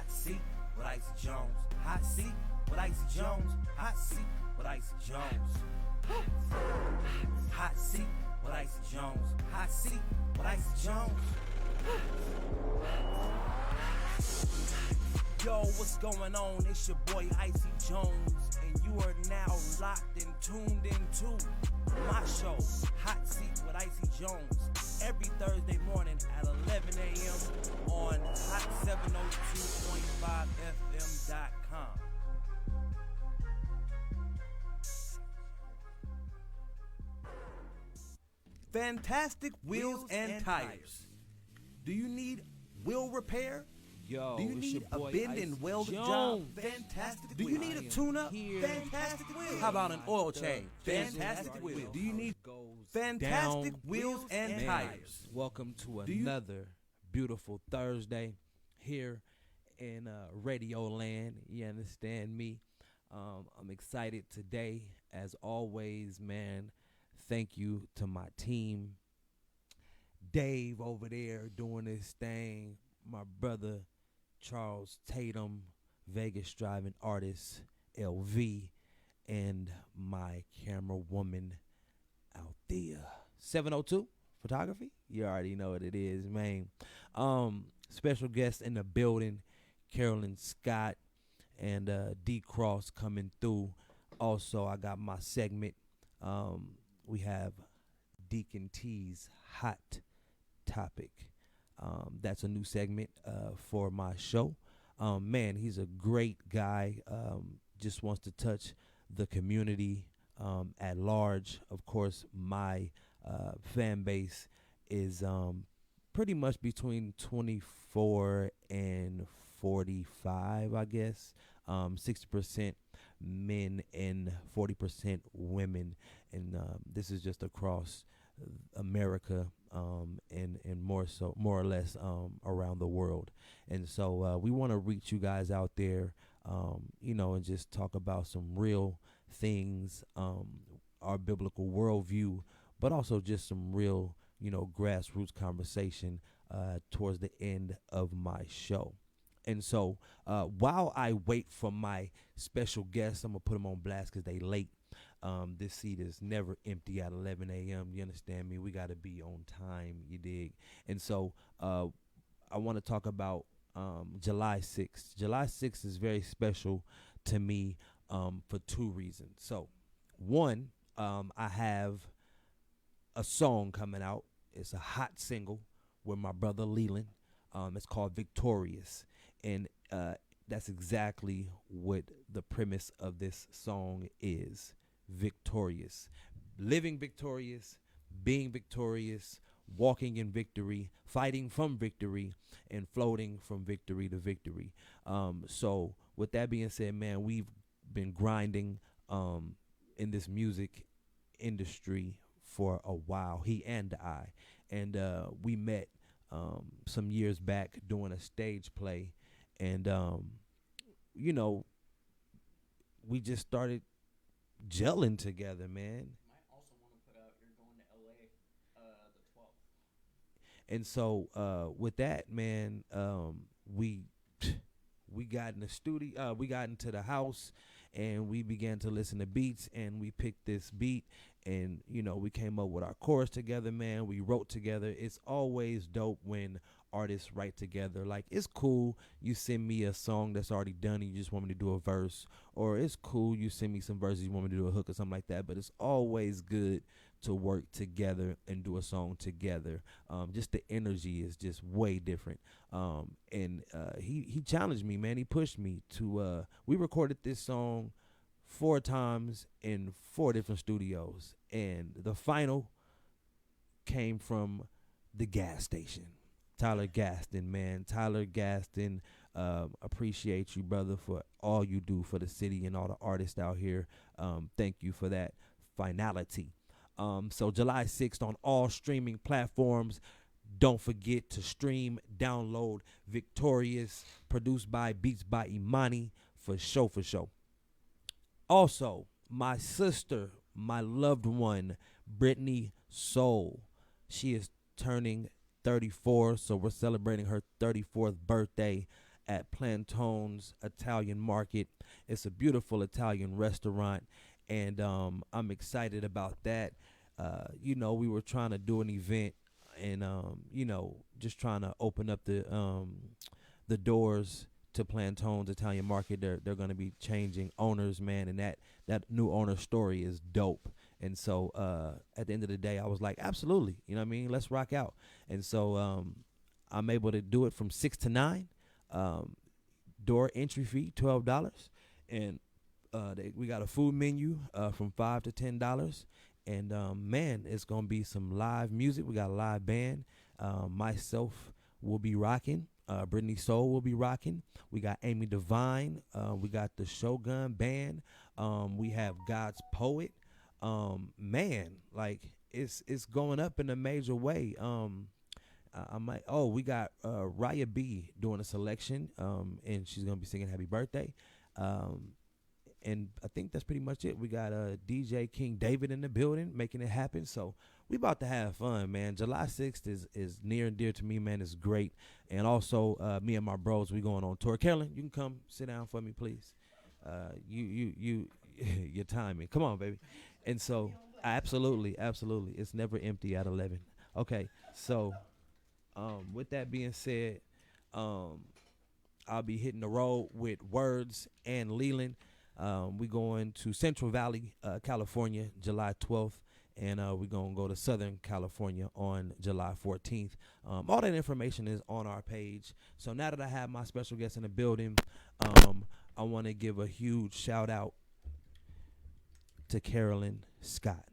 Hot seat with Icy Jones. Hot seat with Icy Jones. Hot seat with Icy Jones. Hot seat with Icy Jones. Hot seat with Icy Jones. Yo, what's going on? It's your boy Icy Jones, and you are now locked and tuned into my show, Hot Seat with Icy Jones, every Thursday morning at 11 a.m. on hot702.5fm.com. Fantastic Wheels and Tires. Do you need wheel repair? Yo, Do you need a bend and weld job? Fantastic Wheels. Do you need a tune-up? Fantastic Wheels. How about an oil change? Fantastic Wheels. Do you need Fantastic Wheels and Tires? Welcome to another beautiful Thursday here in Radio Land. You understand me? I'm excited today, as always, man. Thank you to my team. Dave over there doing his thing. My brother Charles Tatum, Vegas driving artist, LV, and my camera woman out there. 702 photography. You already know what it is, man. Special guest in the building, Carolyn Scott and D Cross coming through. Also, I got my segment. We have Deacon T's Hot Topic. That's a new segment for my show. Man, he's a great guy. Just wants to touch the community at large. Of course, my fan base is pretty much between 24 and 45, I guess. 60% men and 40% women, and this is just across America, and more or less around the world. And so we want to reach you guys out there, and just talk about some real things, our biblical worldview, but also just some real, grassroots conversation towards the end of my show. And so while I wait for my special guests, I'm going to put them on blast because they late. This seat is never empty at 11 a.m. You understand me? We got to be on time, you dig? And so I want to talk about July 6th. July 6th is very special to me for two reasons. So, one, I have a song coming out. It's a hot single with my brother Leland. It's called Victorious. And that's exactly what the premise of this song is. Victorious. Living victorious, being victorious, walking in victory, fighting from victory, and floating from victory to victory. So with that being said, man, we've been grinding in this music industry for a while, he and I. And we met some years back doing a stage play. And, we just started gelling together, man. Might also want to put out you're going to LA the 12th. And so with that, man, we got in the studio, we got into the house, and we began to listen to beats, and we picked this beat, and we came up with our chorus together, man. We wrote together. It's always dope when artists write together. Like, it's cool you send me a song that's already done and you just want me to do a verse, or it's cool you send me some verses, you want me to do a hook or something like that. But it's always good to work together and do a song together. Just the energy is just way different. And he challenged me, man. He pushed me to we recorded this song 4 times in 4 different studios, and the final came from the gas station. Tyler Gaston, man. Tyler Gaston, appreciate you, brother, for all you do for the city and all the artists out here. Thank you for that finality. So July 6th on all streaming platforms. Don't forget to stream, download Victorious, produced by Beats by Imani, for show. Also, my sister, my loved one, Brittany Soul. She is turning 34, so we're celebrating her 34th birthday at Plantone's Italian Market. It's a beautiful Italian restaurant, and I'm excited about that. We were trying to do an event, and just trying to open up the doors to Plantone's Italian Market. They're going to be changing owners, man, and that new owner story is dope. And so at the end of the day, I was like, absolutely, you know what I mean? Let's rock out. And so I'm able to do it from 6 to 9. Door entry fee, $12. And we got a food menu from $5 to $10. And, man, it's going to be some live music. We got a live band. Myself will be rocking. Brittany Soul will be rocking. We got Amy Devine. We got the Shogun Band. We have God's Poet. Man, like it's going up in a major way. We got Raya B doing a selection, and she's gonna be singing Happy Birthday. And I think that's pretty much it. We got DJ King David in the building making it happen. So we about to have fun, man. July 6th is near and dear to me, man. It's great. And also me and my bros, we going on tour. Carolyn, you can come sit down for me, please. Your timing. Come on, baby. And so absolutely. It's never empty at 11. Okay. So with that being said, I'll be hitting the road with Words and Leland. We going to Central Valley, California, July 12th, and we're going to go to Southern California on July 14th. All that information is on our page. So now that I have my special guest in the building, I want to give a huge shout out to Carolyn Scott.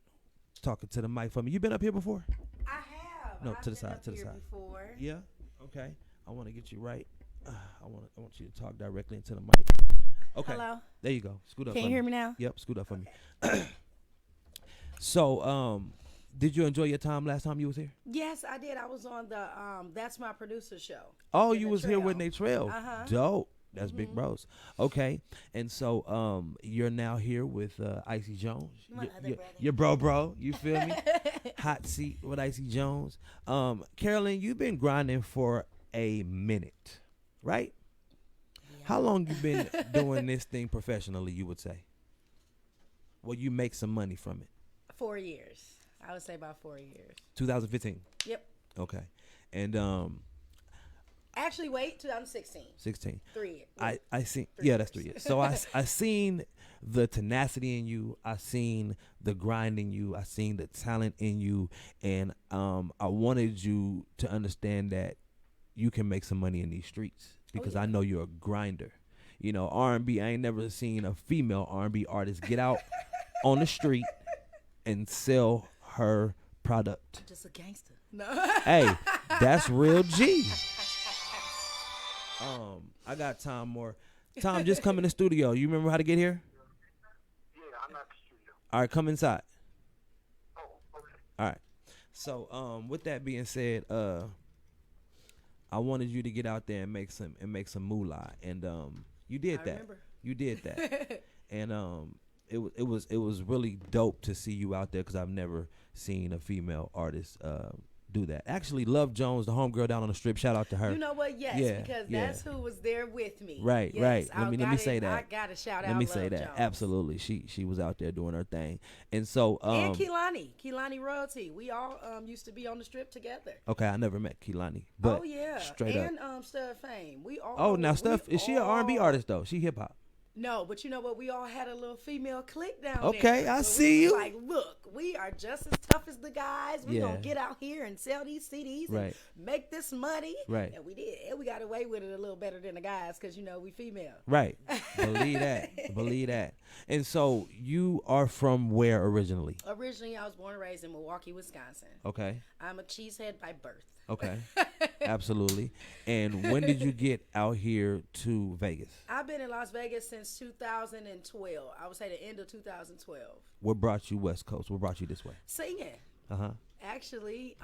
Talking to the mic for me. You been up here before? I have. No, I've to the been side, up to the here side. Before. Yeah. Okay. I want to get you right. I want you to talk directly into the mic. Okay. Hello. There you go. Scoot up. Can you hear me now? Yep. Scoot up for me. So, did you enjoy your time last time you was here? Yes, I did. I was on the That's My Producer show. Oh, in you the was here with trail. Natrell. Uh-huh. Dope. That's Big Bros. Okay. And so you're now here with Icy Jones. My other brother. Your bro. You feel me? Hot Seat with Icy Jones. Carolyn, you've been grinding for a minute, right? Yeah. How long you been doing this thing professionally, you would say? Well, you make some money from it. 4 years. I would say about 4 years. 2015. Yep. Okay. And Actually, wait, 2016. 16. 3 years. I seen 3 yeah, that's years. 3 years. So I seen the tenacity in you. I seen the grind in you. I seen the talent in you, and I wanted you to understand that you can make some money in these streets because I know you're a grinder. You know, R&B. I ain't never seen a female R&B artist get out on the street and sell her product. Just a gangster. No. Hey, that's real G. I got Tom Moore. Tom, just come in the studio. You remember how to get here? Yeah, I'm at the studio. All right, come inside. Oh, okay. All right. So, with that being said, I wanted you to get out there and make some moolah, and you did I that. remember. You did that, and it was really dope to see you out there because I've never seen a female artist do that. Actually, Love Jones, the homegirl down on the strip, shout out to her. You know what? Yes, Yeah, because yeah. that's who was there with me. Right, Yes, right. Let me say that. I got to shout out. Let me say Love that. Jones. Absolutely. She was out there doing her thing. And so And Kehlani Royalty. We all used to be on the strip together. okay, I never met Kehlani. But oh yeah, straight and up. Stud Fame. We all. Oh, now we Steph, is she an R&B all- artist though? She hip hop. No, but you know what? We all had a little female clique down Okay, there. I So see we was you. Like, look, we are just as tough as the guys. We Yeah. gonna get out here and sell these CDs Right. and make this money. Right. And we did. And we got away with it a little better than the guys because you know we female. Right. Believe that. Believe that. And so you are from where originally? Originally, I was born and raised in Milwaukee, Wisconsin. Okay. I'm a cheesehead by birth. Okay. Absolutely. And when did you get out here to Vegas? I've been in Las Vegas since 2012. I would say the end of 2012. What brought you West Coast? What brought you this way? Singing. Uh-huh. Actually,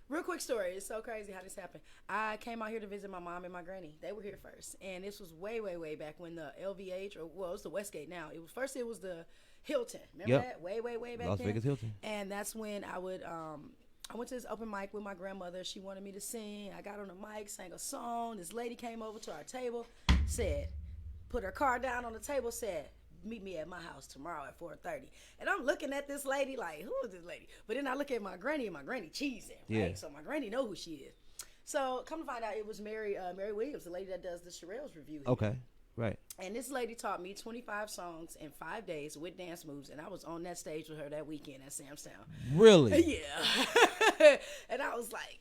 real quick story. It's so crazy how this happened. I came out here to visit my mom and my granny. They were here first. And this was way, way, way back when the LVH, or well, it's the Westgate now. It was the Hilton. Remember Yep. that? Way, way, way back Las then? Vegas Hilton. And that's when I would I went to this open mic with my grandmother. She wanted me to sing. I got on the mic, sang a song. This lady came over to our table, said, put her card down on the table, said, meet me at my house tomorrow at 4:30. And I'm looking at this lady like, who is this lady? But then I look at my granny, and my granny cheesing, right? Yeah. So my granny know who she is. So come to find out, it was Mary Williams, the lady that does the Sherelle's review here. Okay. Right. And this lady taught me 25 songs in 5 days with dance moves, and I was on that stage with her that weekend at Sam's Town. Really? Yeah. And I was like,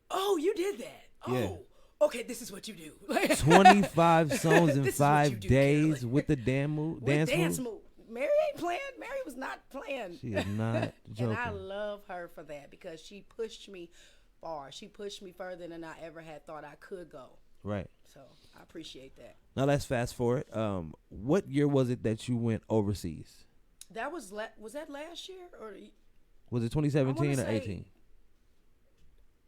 oh, you did that. Oh, Yeah. okay, this is what you do. 25 songs in This is what 5 you do, days Carolyn. with the dance move. move. Mary ain't playing. Mary was not playing. She is not joking. And I love her for that because she pushed me far. She pushed me further than I ever had thought I could go. Right. So I appreciate that. Now let's fast forward. What year was it that you went overseas? That was that last year or Was it I 2017 wanna or say 18?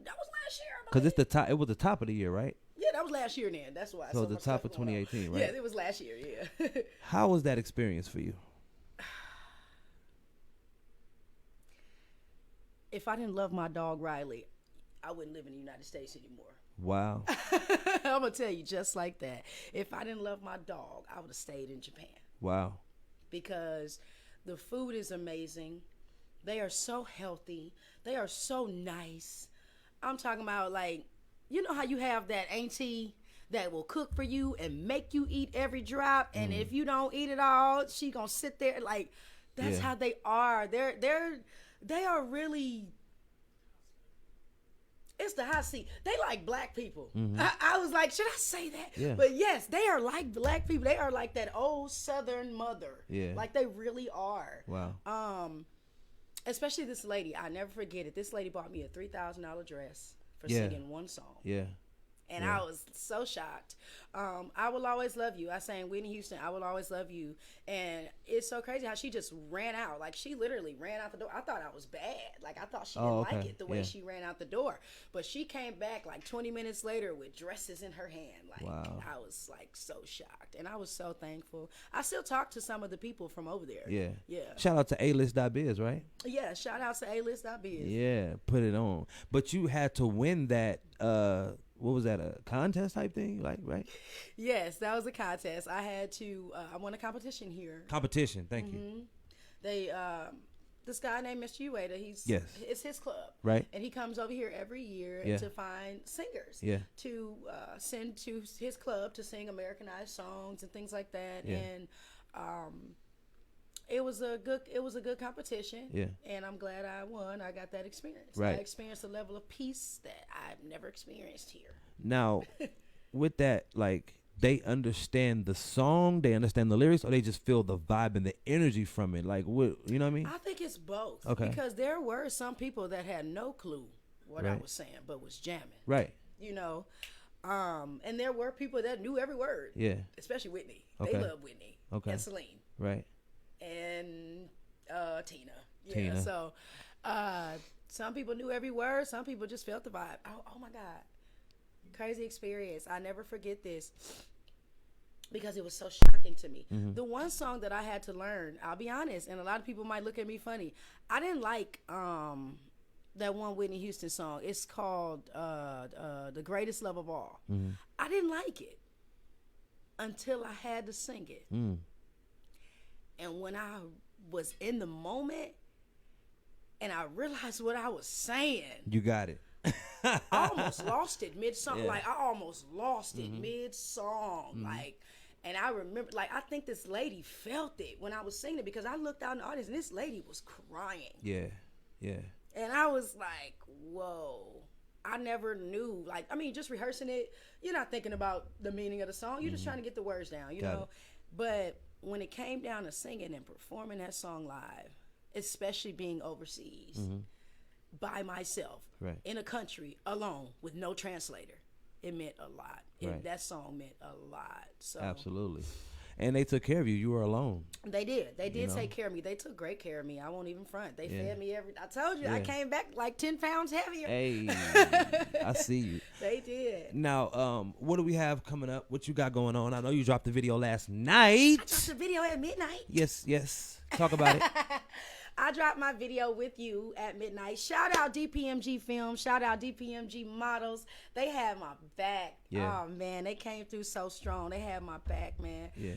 that was last year? I Because it's believe. the top. It was the top of the year, right? Yeah, that was last year. Then that's why. So the much top of stuff going on. 2018, right? Yeah, it was last year. Yeah. How was that experience for you? If I didn't love my dog Riley, I wouldn't live in the United States anymore. Wow. I'm gonna tell you just like that. If I didn't love my dog, I would have stayed in Japan Wow. because the food is amazing. They are so healthy. They are so nice. I'm talking about, like, you know how you have that auntie that will cook for you and make you eat every drop, and if you don't eat it all, she gonna sit there like that's Yeah. how they are. They are really. It's the hot seat. They like black people. I was like, should I say that? Yeah. But yes, they are like black people. They are like that old Southern mother. Yeah. Like they really are. Wow. Especially this lady. I never forget it. This lady bought me a $3,000 dress for Yeah. singing one song. Yeah. And Yeah. I was so shocked. I Will Always Love You. I sang Whitney Houston, I Will Always Love You. And it's so crazy how she just ran out. Like, she literally ran out the door. I thought I was bad. Like, I thought she didn't like okay. it the way Yeah. she ran out the door. But she came back like 20 minutes later with dresses in her hand. Like, Wow. I was like so shocked. And I was so thankful. I still talk to some of the people from over there. Yeah. Yeah. Shout out to A-List.biz, right? Yeah. Shout out to A-List.biz. Yeah. Put it on. But you had to win that. What was that? A contest type thing, like, right? Yes, that was a contest. I had to. I won a competition here. Competition. Thank you. They this guy named Mr. Ueda, Yes. it's his club, Right. and he comes over here every year Yeah. to find singers, Yeah. to send to his club to sing Americanized songs and things like that. Yeah. And it was a good competition. Yeah. And I'm glad I won. I got that experience. Right. I experienced a level of peace that I've never experienced here. Now, with that, like, they understand the song, they understand the lyrics, or they just feel the vibe and the energy from it. Like, what, you know what I mean? I think it's both. Okay. Because there were some people that had no clue what I Right. was saying, but was jamming. Right. You know, and there were people that knew every word. Yeah. Especially Whitney. Okay. They love Whitney. Okay. And Celine. Right. And Tina. Yeah. Tina. So some people knew every word. Some people just felt the vibe. Oh my God. Crazy experience. I never forget this because it was so shocking to me. The one song that I had to learn, I'll be honest, and a lot of people might look at me funny. I didn't like that one Whitney Houston song. It's called The Greatest Love of All. I didn't like it until I had to sing it. And when I was in the moment and I realized what I was saying, You got it. I almost lost it mid-song. Yeah. Like, I almost lost it mid-song. Like, and I remember, like, I think this lady felt it when I was singing it because I looked out in the audience and this lady was crying. Yeah. Yeah. And I was like, whoa. I never knew. Like, I mean, just rehearsing it, you're not thinking about the meaning of the song. You're just trying to get the words down, you Got know? it. But when it came down to singing and performing that song live, especially being overseas by myself Right. in a country alone with no translator, it meant a lot. Right. That song meant a lot. So Absolutely. And they took care of you. You were alone. they did. They did know? take care of me. They took great care of me. I won't even front. They Yeah. fed me I told you, I Yeah. came back like 10 pounds heavier. Hey, I see you. They did. Now, what do we have coming up? What you got going on? I know you dropped the video last night. I dropped a video at midnight. Yes, yes. Talk about it. I dropped my video with you at midnight. Shout out DPMG Film. Shout out DPMG Models. They had my back. Yeah. Oh man, they came through so strong. They had my back, man. Yeah.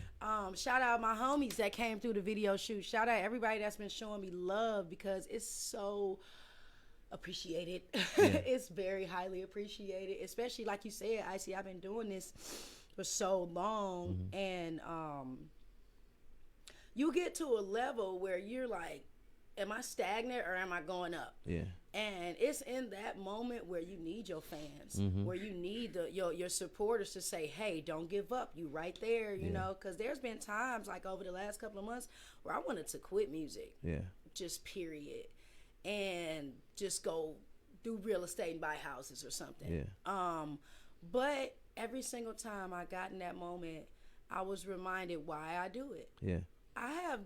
Shout out my homies that came through the video shoot. Shout out everybody that's been showing me love because it's so appreciated. Yeah. It's very highly appreciated, especially like you said, Icy. I've been doing this for so long, and you get to a level where you're like, am I stagnant or am I going up? Yeah. And it's in that moment where you need your fans, where you need your supporters to say, hey, don't give up. You right there, you know, because there's been times like over the last couple of months where I wanted to quit music. Yeah. Just period. And just go do real estate and buy houses or something. Yeah. But every single time I got in that moment, I was reminded why I do it. Yeah. I have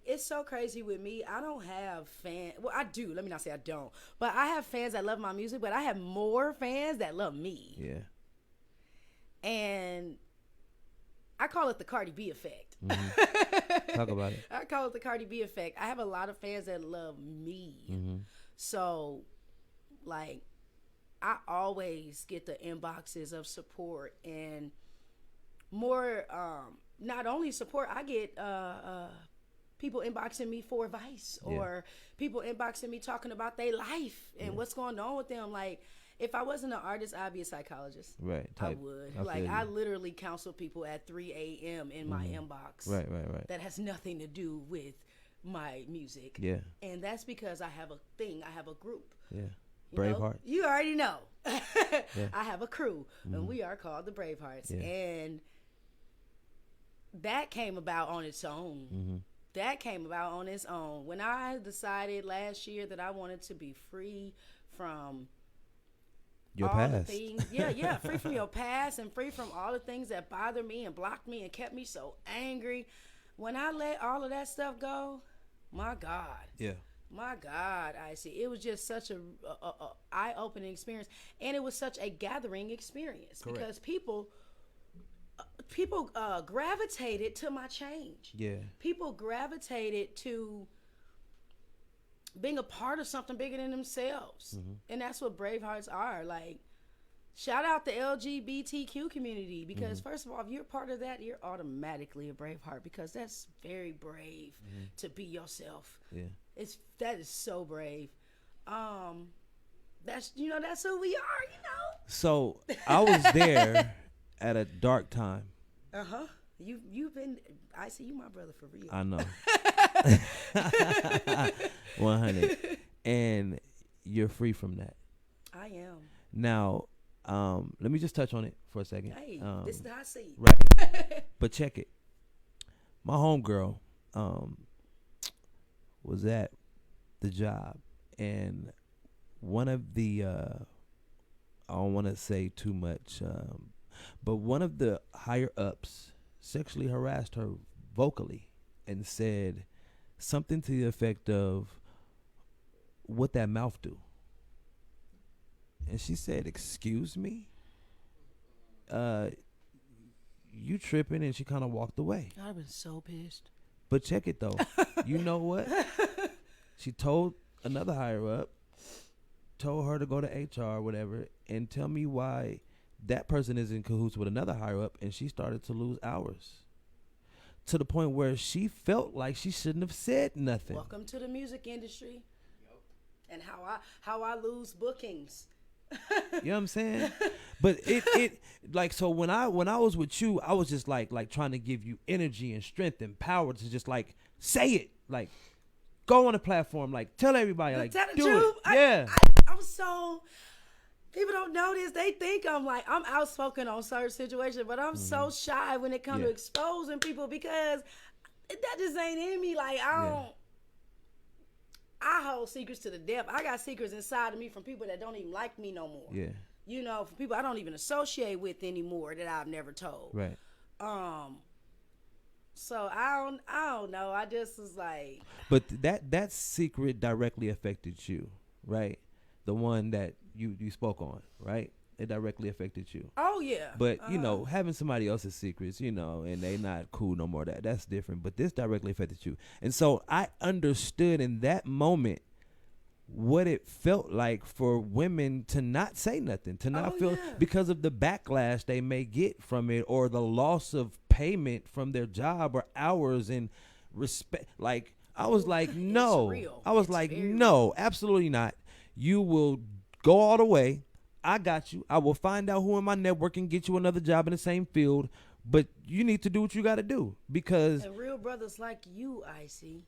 it's so crazy with me. I don't have fans. Well, I do. Let me not say I don't. But I have fans that love my music, but I have more fans that love me. Yeah. And I call it the Cardi B effect. Talk about it. I call it the Cardi B effect. I have a lot of fans that love me. So, like, I always get the inboxes of support and more, not only support, I get people inboxing me for advice or people inboxing me talking about their life and what's going on with them. Like, if I wasn't an artist, I'd be a psychologist. Right. I would. I literally counsel people at 3 a.m. in my inbox. Right. That has nothing to do with my music. Yeah. And that's because I have a thing. I have a group. Yeah. Braveheart. You already know. I have a crew, and we are called the Bravehearts. Yeah. And that came about on its own. That came about on its own. When I decided last year that I wanted to be free from your all past. The things, free from your past and free from all the things that bothered me and blocked me and kept me so angry. When I let all of that stuff go, my God. Yeah. My God, I see. It was just such a eye-opening experience, and it was such a gathering experience. Correct. Because people gravitated to my change. Yeah. People gravitated to being a part of something bigger than themselves, and that's what Bravehearts are. Like, shout out the LGBTQ community because first of all, if you're part of that, you're automatically a Braveheart because that's very brave to be yourself. Yeah. That is so brave. That's who we are. So I was there at a dark time. You've been. I see you, my brother, for real. I know. 100. And you're free from that. I am. Now, let me just touch on it for a second. Hey, this is the hot seat. Right. But check it. My homegirl was at the job, and one of the I don't want to say too much, but one of the higher ups sexually harassed her vocally and said something to the effect of, "What that mouth do?" And she said, "Excuse me? You tripping?" And she kind of walked away. I've been so pissed. But check it though. You know what? She told another higher up, told her to go to HR or whatever, and tell me why that person is in cahoots with another higher up, and she started to lose hours. To the point where she felt like she shouldn't have said nothing. Welcome to the music industry. And how I lose bookings. You know what I'm saying? But it like, so when I was with you, I was just like trying to give you energy and strength and power to just like say it, like go on the platform, like tell everybody, like tell the do truth. it. Yeah. I'm so, people don't know this. They think I'm outspoken on certain situations, but I'm so shy when it comes to exposing people because that just ain't in me. Like I hold secrets to the depth. I got secrets inside of me from people that don't even like me no more. Yeah. You know, from people I don't even associate with anymore that I've never told. Right. So I don't know. I just was like. But that secret directly affected you, right? The one that you spoke on, right? It directly affected you. Oh yeah. But you know, having somebody else's secrets, you know, and they not cool no more. That's different. But this directly affected you, and so I understood in that moment what it felt like for women to not say nothing, to not feel because of the backlash they may get from it, or the loss of payment from their job or hours and respect. Like I was like, no, I was like, no, absolutely not. You will go all the way. I got you. I will find out who in my network and get you another job in the same field. But you need to do what you got to do, because and real brothers like you, Icy.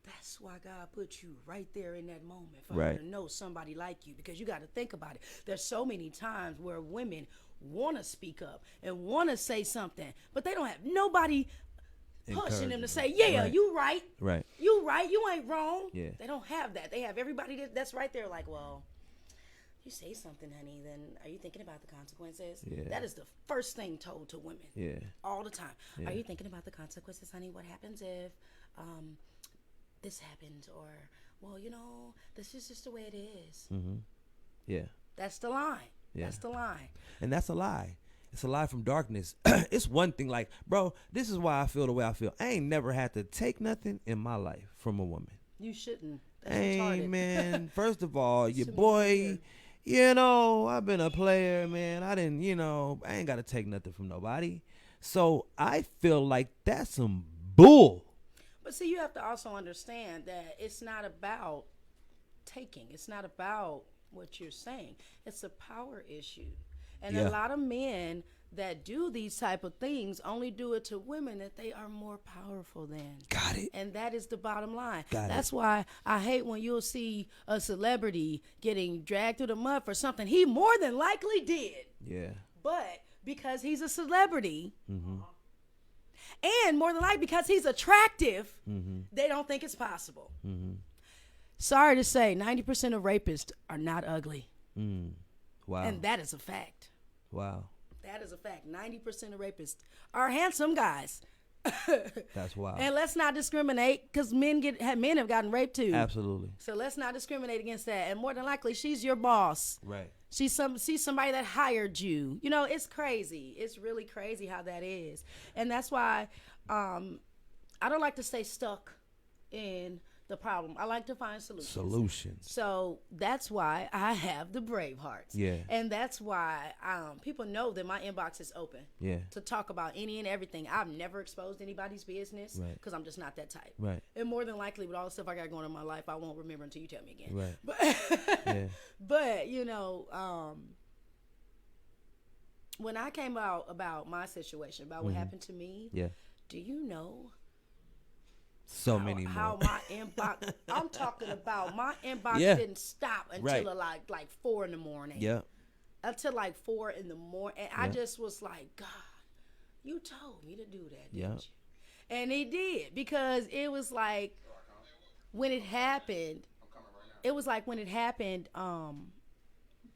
That's why God put you right there in that moment for her to know somebody like you, because you got to think about it. There's so many times where women want to speak up and want to say something, but they don't have nobody pushing them to say, you right. You right. You ain't wrong. Yeah. They don't have that. They have everybody that's right there like, well, you say something, honey, then are you thinking about the consequences? Yeah. That is the first thing told to women. Yeah. All the time. Yeah. Are you thinking about the consequences, honey? What happens if this happens? Or, well, you know, this is just the way it is. Mm-hmm. Yeah. That's the line. Yeah. That's the line. And that's a lie. It's a lie from darkness. It's one thing, like, bro, this is why I feel the way I feel. I ain't never had to take nothing in my life from a woman. You shouldn't. That's retarded. Man. First of all, your boy, you know, I've been a player, man. I ain't got to take nothing from nobody. So I feel like that's some bull. But see, you have to also understand that it's not about taking. It's not about what you're saying. It's a power issue. And a lot of men that do these type of things only do it to women that they are more powerful than. Got it. And that is the bottom line. That's why I hate when you'll see a celebrity getting dragged through the mud for something he more than likely did. Yeah. But because he's a celebrity, and more than likely because he's attractive, they don't think it's possible. Sorry to say, 90% of rapists are not ugly. Wow. And that is a fact. Wow. That is a fact. 90% of rapists are handsome guys. That's wild. And let's not discriminate, because men have gotten raped too. Absolutely. So let's not discriminate against that. And more than likely, she's your boss. Right. She's somebody that hired you. You know, it's crazy. It's really crazy how that is. And that's why I don't like to stay stuck in the problem. I like to find solutions. So that's why I have the Brave Hearts. Yeah. And that's why people know that my inbox is open. Yeah. To talk about any and everything. I've never exposed anybody's business because I'm just not that type. Right. And more than likely, with all the stuff I got going on in my life, I won't remember until you tell me again. Right. But you know, when I came out about my situation, about what happened to me, do you know? So many more. How my inbox, I'm talking about my inbox didn't stop until like 4 in the morning. Yeah. Until like 4 in the morning. And I just was like, God, you told me to do that, didn't you? And he did, because it was like when it happened,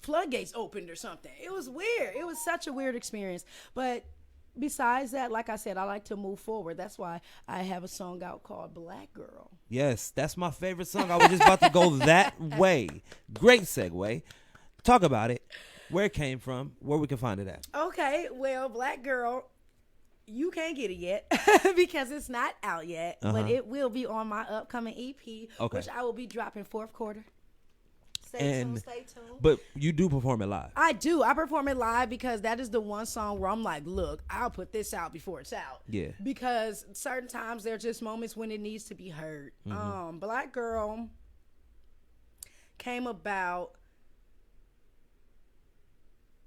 floodgates opened or something. It was weird. It was such a weird experience. But besides that, like I said, I like to move forward. That's why I have a song out called Black Girl. Yes, that's my favorite song. I was just about to go that way. Great segue. Talk about it. Where it came from, where we can find it at. Okay, well, Black Girl, you can't get it yet because it's not out yet, but it will be on my upcoming EP, which I will be dropping fourth quarter. Stay tuned. But you do perform it live. I do. I perform it live because that is the one song where I'm like, look, I'll put this out before it's out. Yeah. Because certain times there's just moments when it needs to be heard. Black Girl came about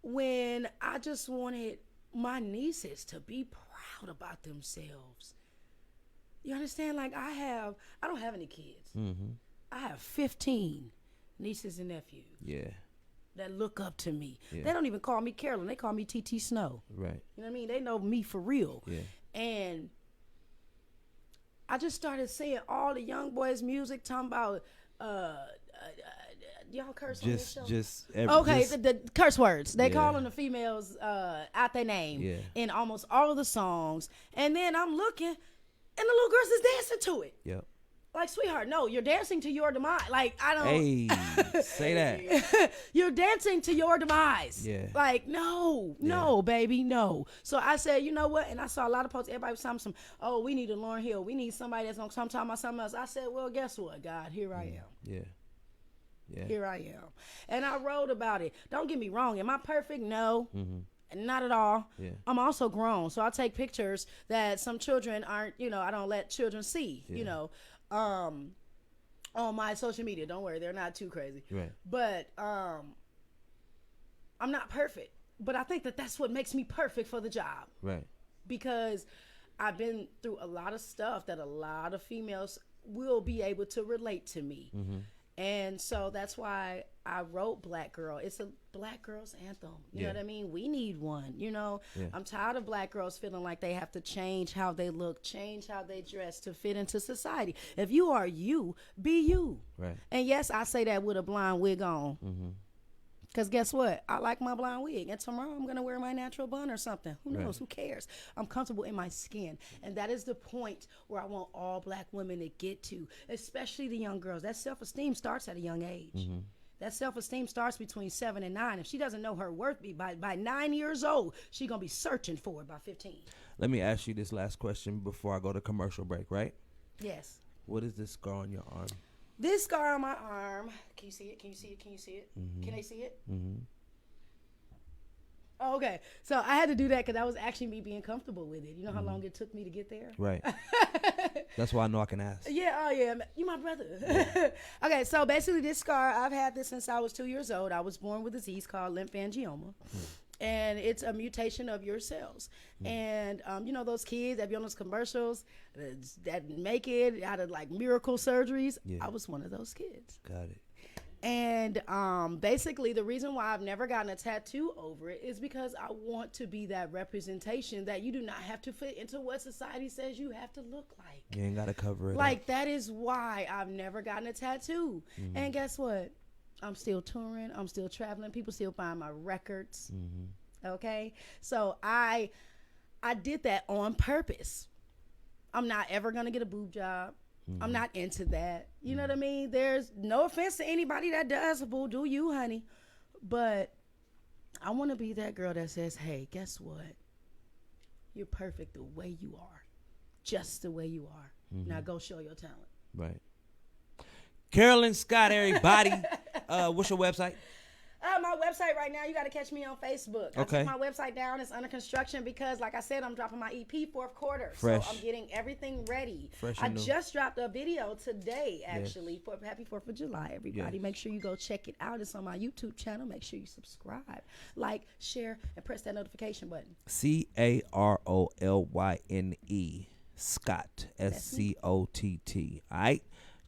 when I just wanted my nieces to be proud about themselves. You understand? Like I don't have any kids. I have 15 nieces and nephews. Yeah. That look up to me. Yeah. They don't even call me Carolyn. They call me TT Snow. Right. You know what I mean? They know me for real. Yeah. And I just started seeing all the young boys' music talking about y'all curse on this show? The curse words. They calling the females out their name in almost all of the songs. And then I'm looking, and the little girls is dancing to it. Yep. Like, sweetheart, no, you're dancing to your demise. Like, I don't. Hey, say that. You're dancing to your demise. Yeah. Like, no, baby, no. So I said, you know what? And I saw a lot of posts. Everybody was talking some, oh, we need a Lauryn Hill. We need somebody that's going to come talk about something else. I said, well, guess what, God? Here I am. Yeah. Here I am. And I wrote about it. Don't get me wrong. Am I perfect? No. Not at all. Yeah. I'm also grown. So I take pictures that some children aren't, I don't let children see, on my social media. Don't worry, they're not too crazy. Right. But I'm not perfect. But I think that that's what makes me perfect for the job. Right. Because I've been through a lot of stuff that a lot of females will be able to relate to me. And so that's why I wrote Black Girl. It's a Black girl's anthem. You know what I mean? We need one, I'm tired of Black girls feeling like they have to change how they look, change how they dress to fit into society. If you are you, be you. Right. And yes, I say that with a blonde wig on. Because guess what? I like my blonde wig. And tomorrow I'm going to wear my natural bun or something. Who knows? Who cares? I'm comfortable in my skin. And that is the point where I want all Black women to get to, especially the young girls. That self-esteem starts at a young age. That self-esteem starts between 7 and 9. If she doesn't know her worth by 9 years old, she's going to be searching for it by 15. Let me ask you this last question before I go to commercial break, right? Yes. What is this scar on your arm? This scar on my arm. Can you see it? Can you see it? Can you see it? Can they see it? Oh, okay. So I had to do that because that was actually me being comfortable with it. You know how long it took me to get there? Right. That's why I know I can ask. Yeah, oh yeah. You my brother. Okay, so basically this scar, I've had this since I was 2 years old. I was born with a disease called lymphangioma. And it's a mutation of your cells. And, those kids that be on those commercials that make it out of like miracle surgeries. Yeah. I was one of those kids. Got it. And basically the reason why I've never gotten a tattoo over it is because I want to be that representation that you do not have to fit into what society says you have to look like. You ain't got to cover it Like, up. that is why I've never gotten a tattoo. And guess what? I'm still touring. I'm still traveling. People still find my records. Okay? So I did that on purpose. I'm not ever going to get a boob job. I'm not into that. You know what I mean? There's no offense to anybody that does, boo, do you, honey. But I want to be that girl that says, hey, guess what? You're perfect the way you are. Just the way you are. Now go show your talent. Right. Carolyn Scott, everybody. What's your website? My website right now, you got to catch me on Facebook. Okay. I took my website down. It's under construction because, like I said, I'm dropping my EP fourth quarter. Fresh. So I'm getting everything ready. Fresh I and new. just dropped a video today, actually, for Happy 4th of July, everybody. Yes. Make sure you go check it out. It's on my YouTube channel. Make sure you subscribe, like, share, and press that notification button. Carolyn, Scott, Scott. All right.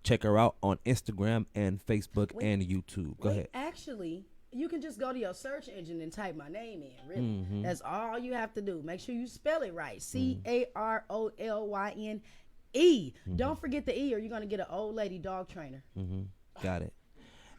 Check her out on Instagram and Facebook and YouTube. Go ahead. Actually, you can just go to your search engine and type my name in, really. That's all you have to do. Make sure you spell it right. Carolyn. Don't forget the E or you're going to get an old lady dog trainer. Got it.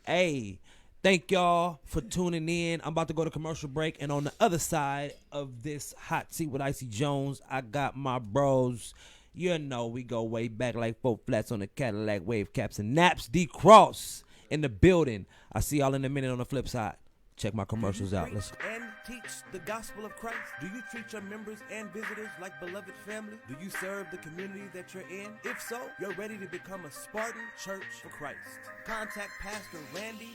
Hey, thank y'all for tuning in. I'm about to go to commercial break. And on the other side of this hot seat with Icy Jones, I got my bros. You know we go way back like 4 flats on the Cadillac, wave caps and naps. D-Cross in the building. I see y'all in a minute on the flip side. Check my commercials out. Let's go. And teach the gospel of Christ? Do you treat your members and visitors like beloved family? Do you serve the community that you're in? If so, you're ready to become a Spartan Church for Christ. Contact Pastor Randy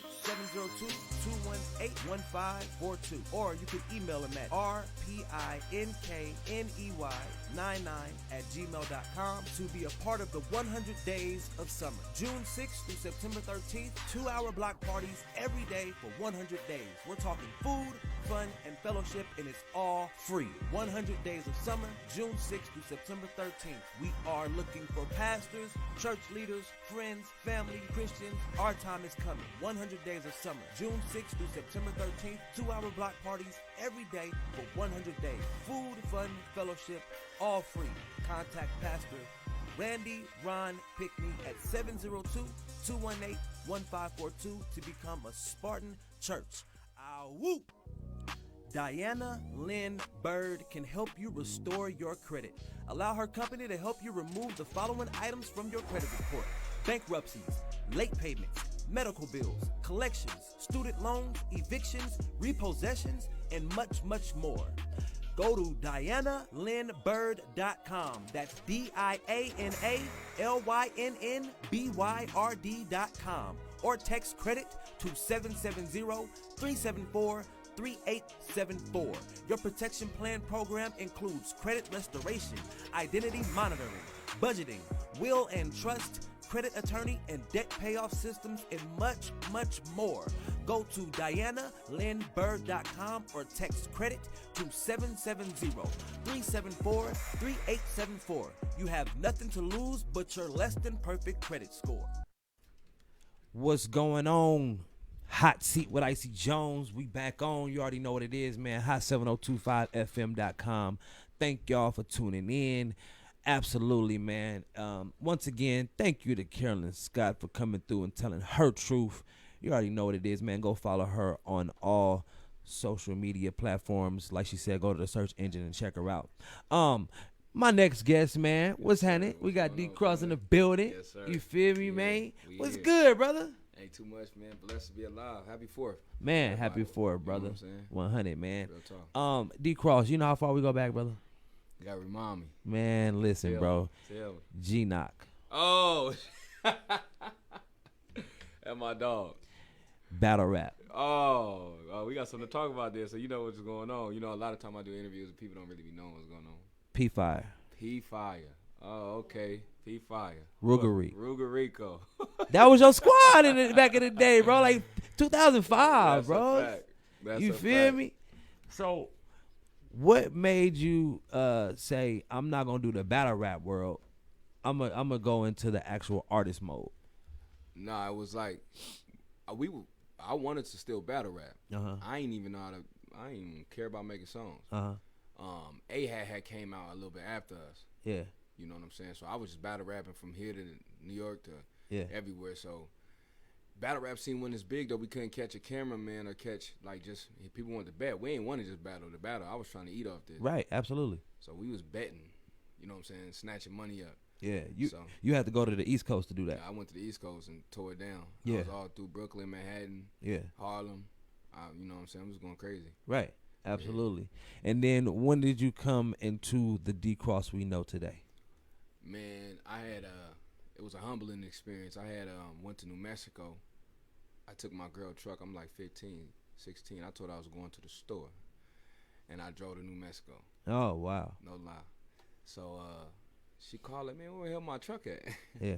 702-218-1542, or you can email him at rpinkney99@gmail.com to be a part of the 100 Days of Summer. June 6th through September 13th, 2-hour block parties every day for 100 days. We're talking food, fun, and fellowship, and it's all free. 100 Days of Summer, June 6th through September 13th. We are looking for pastors, church leaders, friends, family, Christians. Our time is coming. 100 Days of Summer, June 6th through September 13th. 2-hour block parties every day for 100 days. Food, fun, fellowship, all free. Contact Pastor Randy Ron Pickney at 702-218-1542 to become a Spartan Church. Woo! Diana Lynn Bird can help you restore your credit. Allow her company to help you remove the following items from your credit report: bankruptcies, late payments, medical bills, collections, student loans, evictions, repossessions, and much, much more. Go to DianaLynnByrd.com. That's DianaLynnByrd.com. Or text credit to 770-374-3874. Your protection plan program includes credit restoration, identity monitoring, budgeting, will and trust, credit attorney and debt payoff systems, and much, much more. Go to DianaLynnByrd.com or text credit to 770-374-3874. You have nothing to lose but your less than perfect credit score. What's going on? Hot Seat with Icy Jones. We back on. You already know what it is, man. Hot7025fm.com. Thank y'all for tuning in. Absolutely, man. Once again, thank you to Carolyn Scott for coming through and telling her truth. You already know what it is, man. Go follow her on all social media platforms. Like she said, go to the search engine and check her out. My next guest, man, what's happening? We got D Cross in the building. Yes, sir. You feel me, Yeah, man? we What's here. good, brother? Ain't too much, man. Blessed to be alive. Happy 4th. Man, Everybody. happy for it, brother. You know what I'm saying? 100, man. Real talk. D Cross, you know how far we go back, brother? You gotta remind me. Man, listen, bro. Tell me. G Knock. Oh. That's my dog. Battle rap. Oh, we got something to talk about there, so you know what's going on. You know, a lot of time I do interviews and people don't really be knowing what's going on. P Fire. P Fire. Oh, okay. P Fire. Rugari. Rugarico. That was your squad back in the day, bro. Like 2005, That's bro. a fact. That's You a feel fact. me? So, what made you say I'm not gonna do the battle rap world? I'm gonna go into the actual artist mode. Nah, it was like I wanted to still battle rap. I ain't even know how to. I ain't even care about making songs. A-Hat had came out a little bit after us. Yeah. You know what I'm saying? So I was just battle rapping from here to New York to everywhere. So battle rap scene when it's big though, we couldn't catch a cameraman or catch like just people wanted to bet. We ain't want to just battle the battle. I was trying to eat off this. Right. Absolutely. So we was betting. You know what I'm saying? Snatching money up. Yeah. So You had to go to the East Coast to do that. I went to the East Coast and tore it down. Yeah. I was all through Brooklyn, Manhattan, Harlem. You know what I'm saying? I was going crazy. Right. Absolutely. And then when did you come into the D Cross we know today? Man, I had it was a humbling experience. I had went to New Mexico. I took my girl truck. I'm like 15, 16. I told her I was going to the store, and I drove to New Mexico. Oh wow. No lie. So she called like, man, where the hell my truck at? Yeah.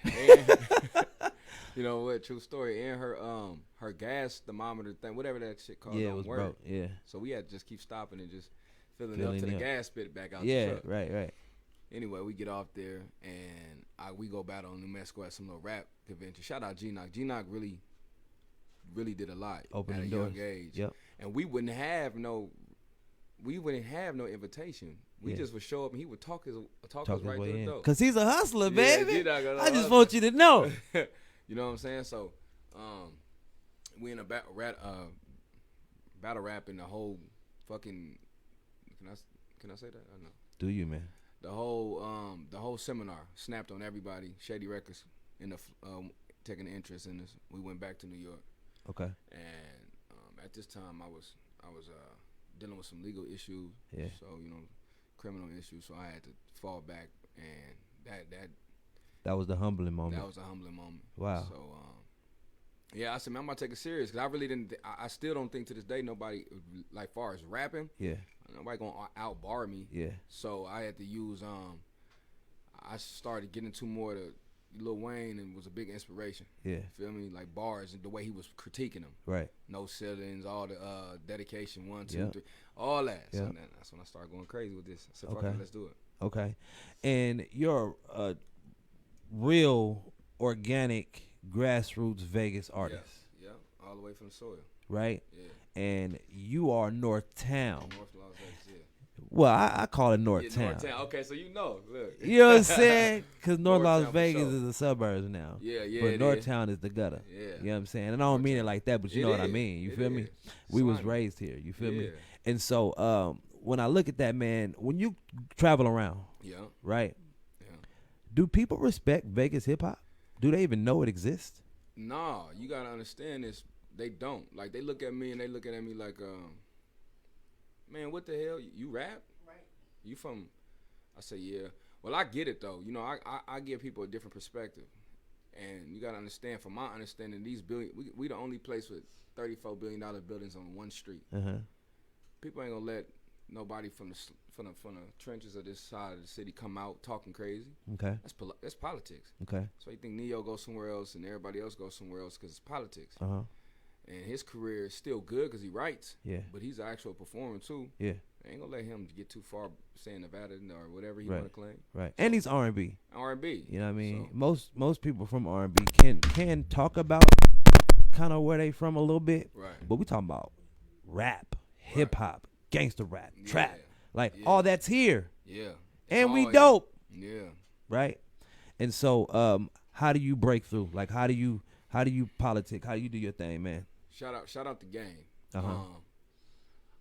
And, you know what? True story. And her gas thermometer thing, whatever that shit called, Yeah, it don't was work. broke. Yeah. So we had to just keep stopping and just filling up Filling till the up. gas spit back out the Yeah. truck. Right. Anyway, we get off there and we go battle in New Mexico at some little rap convention. Shout out G-Knock. G-Knock really did a lot Open at the a doors. young age. Yep. And we wouldn't have no invitation. We just would show up and he would talk us right way to the in. door. Cause he's a hustler, Yeah, baby. G-Knock a I just hustler. want you to know. You know what I'm saying? So, we in a battle rap in the whole fucking. Can I say that? I don't know. Do you, man? The whole seminar snapped on everybody. Shady Records taking an interest in this. We went back to New York. Okay. And at this time, I was dealing with some legal issues. Yeah. So criminal issues. So I had to fall back, and That was the humbling moment. that was a humbling moment. Wow. So yeah, I said, man, I'm gonna take it serious because I really didn't. I still don't think to this day nobody like far as rapping. Yeah. Nobody gonna outbar me. Yeah. So I had to use I started getting into more to Lil Wayne and was a big inspiration. Yeah. Feel me? Like bars and the way he was critiquing them. Right. No sit-ins, all the dedication, 1, 2, Yep. 3, all that. So Yep. then that's when I started going crazy with this. I said, Okay. fuck it, let's do it. Okay. And you're a real organic grassroots Vegas artist, Yeah, all the way from the soil. right? Yeah. And you are North Town. North Las Vegas, yeah. Well, I call it North Yeah, Town. North Town. Okay, so you know. Look. You know what I'm saying? Because North Las Town for Vegas sure. is the suburbs now. Yeah, yeah. But it North is. Town is the gutter. Yeah. You know what I'm saying? And I don't mean it like that, but you It know what I is. mean. You It feel me? is. We was Slimy. raised here. You feel me? Yeah. And so when I look at that, man, when you travel around, Yeah. right? Yeah. Do people respect Vegas hip hop? Do they even know it exists? Nah, you gotta understand this. They don't. Like, they look at me and they looking at me like, man, what the hell? You rap? Right. You from? I say, yeah. Well, I get it though. You know, I give people a different perspective, and you gotta understand. From my understanding, these we the only place with $34 billion buildings on one street. People ain't gonna let nobody from the trenches of this side of the city come out talking crazy. Okay. That's politics. Okay. So you think Neo goes somewhere else and everybody else goes somewhere else because it's politics. And his career is still good because he writes. Yeah. But he's an actual performer too. Yeah. They ain't gonna let him get too far saying Nevada or whatever he want to claim. Right. And he's R&B. R&B. You know what I mean? So, Most people from R&B can talk about kind of where they from a little bit. right. But we talking about rap, hip hop, gangster rap, Yeah. trap. Like Yeah. all that's here. Yeah. It's And we all dope. here. Yeah. Right? And so how do you break through? Like how do you politic? How do you do your thing, man? Shout out the game. Uh-huh.